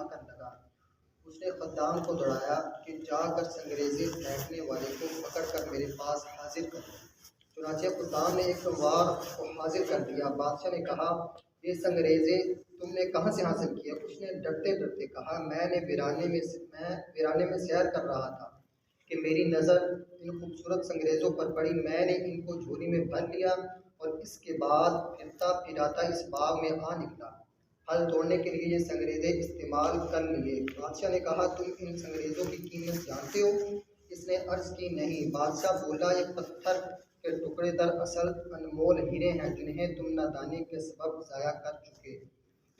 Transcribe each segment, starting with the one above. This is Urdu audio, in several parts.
آ کر لگا۔ اس نے خدام کو دوڑایا کہ جا کر سنگریزے پھینکنے والے کو پکڑ کر میرے پاس حاضر کر۔ چنانچہ خدام نے ایک سوار کو حاضر کر دیا۔ بادشاہ نے کہا یہ سنگریزے تم نے کہاں سے حاصل کیے؟ اس نے ڈرتے ڈرتے کہا میں ویرانے میں سیر کر رہا تھا کہ میری نظر ان خوبصورت سنگریزوں پر پڑی۔ میں نے ان کو جھولی میں بھر لیا اور اس کے بعد پھرتا پھراتا اس باغ میں آ نکلا۔ پھل توڑنے کے لیے یہ سنگریزے استعمال کر لیے۔ بادشاہ نے کہا تم ان سنگریزوں کی قیمت جانتے ہو؟ اس نے عرض کی نہیں۔ بادشاہ بولا یہ پتھر کے ٹکڑے دراصل انمول ہیرے ہیں جنہیں تم نادانی کے سبب ضائع کر چکے۔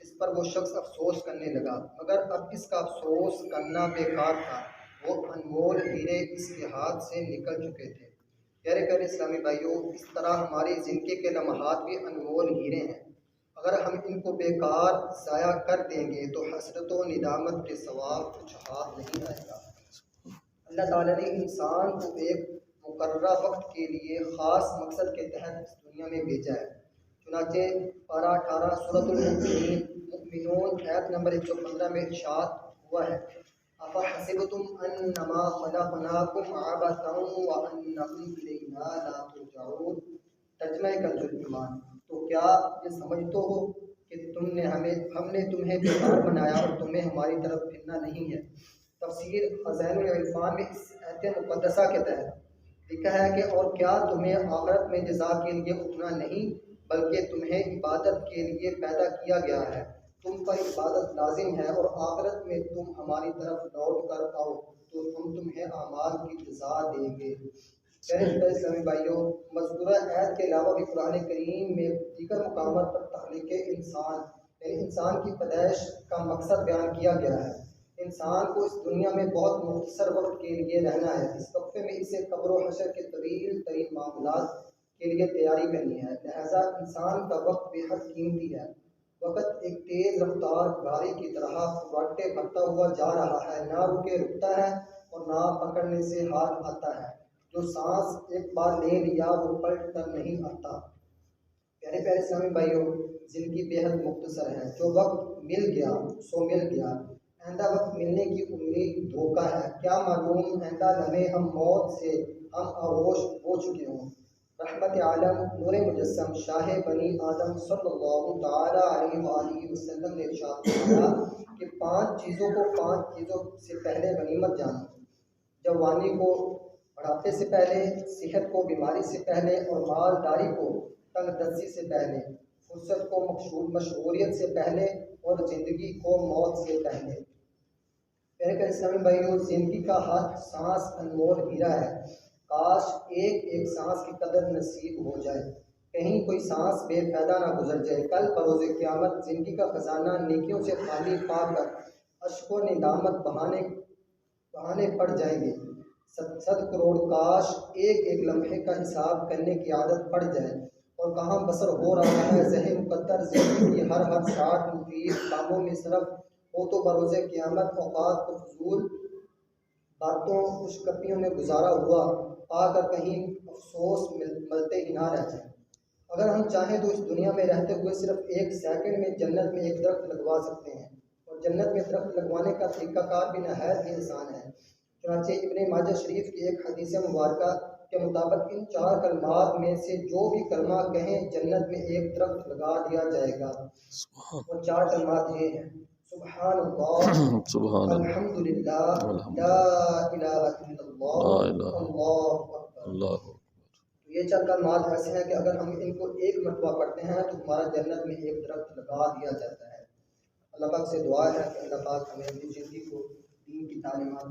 اس پر وہ شخص افسوس کرنے لگا، مگر اب اس کا افسوس کرنا بیکار تھا، وہ انمول ہیرے اس کے ہاتھ سے نکل چکے تھے۔ پیارے پیارے اسلامی بھائیوں، اس طرح ہماری زندگی کے لمحات بھی انمول ہیرے ہیں۔ اگر ہم ان کو بیکار ضائع کر دیں گے تو حسرت و ندامت کے ثواب کچھ ہاتھ نہیں آئے گا۔ اللہ تعالیٰ نے انسان کو ایک مقررہ وقت کے لیے خاص مقصد کے تحت اس دنیا میں بھیجا ہے۔ چنانچہ پارہ 18 سورۃ المؤمنون آیت نمبر 115 میں ارشاد ہوا ہے أَفَحَسِبْتُمْ أَنَّمَا خَلَقْنَاكُمْ عَبَثًا وَأَنَّكُمْ إِلَيْنَا لَا تُرْجَعُونَ۔ ترجمہ کنز ایمان، تو کیا یہ سمجھتے ہو کہ ہم نے تمہیں بیکار بنایا اور تمہیں ہماری طرف پھرنا نہیں ہے؟ تفسیر خزائن العرفان میں اس آیت مقدسہ کے تحت لکھا ہے کہ اور کیا تمہیں آخرت میں جزا کے لیے اٹھنا نہیں بلکہ تمہیں عبادت کے لیے پیدا کیا گیا ہے۔ تم پر عبادت لازم ہے اور آخرت میں تم ہماری طرف لوٹ کر آؤ تو ہم تمہیں اعمال کی جزا دیں گے۔ پیارے اسلامی بھائیوں، مذکورہ آیت کے علاوہ بھی قرآن کریم میں دیگر مقامات پر تخلیق انسان یعنی انسان کی پیدائش کا مقصد بیان کیا گیا ہے۔ انسان کو اس دنیا میں بہت مختصر وقت کے لیے رہنا ہے۔ اس وقفے میں اسے قبر و حشر کے طویل ترین معاملات کے لیے تیاری کرنی ہے، لہذا انسان کا وقت بے حد قیمتی ہے۔ وقت ایک تیز رفتار گاڑی کی طرح فراٹے بھرتا ہوا جا رہا ہے، نہ رکے رکتا ہے اور نہ پکڑنے سے ہاتھ آتا ہے۔ جو سانس ایک بار لے لیا وہ پلٹ کر نہیں آتا۔ پیارے پیارے اسلامی بھائیوں، زندگی بے حد مختصر ہے۔ جو وقت مل گیا سو مل گیا، آئندہ وقت ملنے کی امید دھوکہ ہے۔ کیا معلوم آئندہ لمحے ہم موت سے ہم آغوش ہو چکے ہوں۔ رحمت عالم نور مجسم شاہ بنی آدم صلی اللہ تعالیٰ علیہ وآلہ وسلم نے ارشاد فرمایا کہ 5 چیزوں کو 5 چیزوں سے پہلے غنیمت جانو: جوانی کو بڑھاپے سے پہلے، صحت کو بیماری سے پہلے اور مالداری کو تنگ دستی سے پہلے، فرصت کو مشغولیت سے پہلے اور زندگی کو موت سے پہلے۔ پیارے پیارے اسلامی بھائیوں، زندگی کا ہر سانس انمول ہیرا ہے۔ کاش ایک ایک سانس کی قدر نصیب ہو جائے، کہیں کوئی سانس بے فائدہ نہ گزر جائے۔ کل بروز قیامت زندگی کا خزانہ نیکیوں سے خالی پا کر اشک و ندامت بہانے پڑ جائیں گے۔ 100 کروڑ کاش ایک ایک لمحے کا حساب کرنے کی عادت پڑ جائے اور کہاں بسر ہو رہا ہے ذہن مقدر زندگی کی ہر ساعت مفید کاموں میں صرف ہو تو بروز قیامت اوقات کو فضول باتوں خوش گپیوں میں گزارا ہوا پا کر کہیں افسوس ملتے ہی نہ رہ جائیں۔ اگر ہم چاہیں تو اس دنیا میں رہتے ہوئے صرف 1 سیکنڈ میں جنت میں ایک درخت لگوا سکتے ہیں، اور جنت میں درخت لگوانے کا طریقہ کار بھی نہایت ہی آسان ہے۔ چنانچہ ابن ماجہ شریف کی ایک حدیث مبارکہ کے مطابق ان 4 کلمات میں سے جو بھی کلمہ کہیں جنت میں ایک درخت لگا دیا جائے گا۔ وہ 4 کلمات یہ ہیں: سبحان اللہ، الحمدللہ، لا الہ الا اللہ، اللہ اکبر۔ یہ 4 کلمات ایسے ہیں کہ اگر ہم ان کو ایک مرتبہ پڑھتے ہیں تو ہمارا جنت میں ایک درخت لگا دیا جاتا ہے۔ اللہ پاک سے دعا ہے کہ اللہ پاک ہمیں اپنی زندگی کو دین کی تعلیمات